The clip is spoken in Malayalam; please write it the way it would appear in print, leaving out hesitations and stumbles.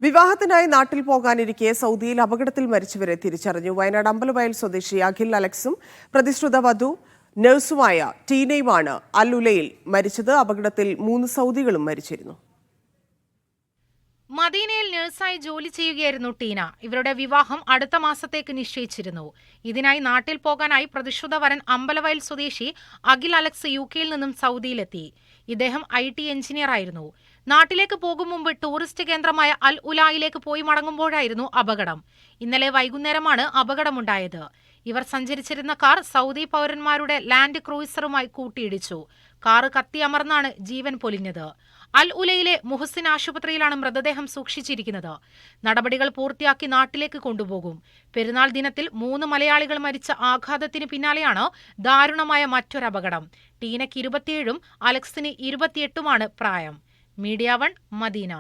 വിവാഹത്തിനായി നാട്ടിൽ പോകാനിരിക്കെ സൗദിയിൽ അപകടത്തിൽ മരിച്ചവരെ തിരിച്ചറിഞ്ഞു. വയനാട് അമ്പലവയൽ സ്വദേശി അഖിൽ അലക്സും പ്രതിശ്രുത വധു നഴ്സുമായ ടീനയുമാണ് അൽ ഉലയിൽ മരിച്ചത്. അപകടത്തിൽ 3 സൗദികളും മരിച്ചിരുന്നു. മദീനയിൽ നഴ്സായി ജോലി ചെയ്യുകയായിരുന്നു ടീന. ഇവരുടെ വിവാഹം അടുത്ത മാസത്തേക്ക് നിശ്ചയിച്ചിരുന്നു. ഇതിനായി നാട്ടിൽ പോകാനായി പ്രതിശ്രുത വരൻ അമ്പലവയൽ സ്വദേശി അഖിൽ അലക്സ് UK-യിൽ നിന്നും സൗദിയിലെത്തി. ഇദ്ദേഹം IT എഞ്ചിനീയർ ആയിരുന്നു. നാട്ടിലേക്ക് പോകും മുമ്പ് ടൂറിസ്റ്റ് കേന്ദ്രമായ അൽ ഉലായിലേക്ക് പോയി മടങ്ങുമ്പോഴായിരുന്നു അപകടം. ഇന്നലെ വൈകുന്നേരമാണ് അപകടമുണ്ടായത്. ഇവർ സഞ്ചരിച്ചിരുന്ന കാർ സൗദി പൗരന്മാരുടെ ലാൻഡ് ക്രൂയിസറുമായി കൂട്ടിയിടിച്ചു. കാറ് കത്തിയമർന്നാണ് ജീവൻ പൊലിഞ്ഞത്. അൽ ഉലയിലെ മുഹസിൻ ആശുപത്രിയിലാണ് മൃതദേഹം സൂക്ഷിച്ചിരിക്കുന്നത്. നടപടികൾ പൂർത്തിയാക്കി നാട്ടിലേക്ക് കൊണ്ടുപോകും. പെരുന്നാൾ ദിനത്തിൽ 3 മലയാളികൾ മരിച്ച ആഘാതത്തിന് പിന്നാലെയാണ് ദാരുണമായ മറ്റൊരപകടം. ടീനയ്ക്ക് 27-ഉം അലക്സിന് 28-ഉമാണ് പ്രായം. Media 1 Medina.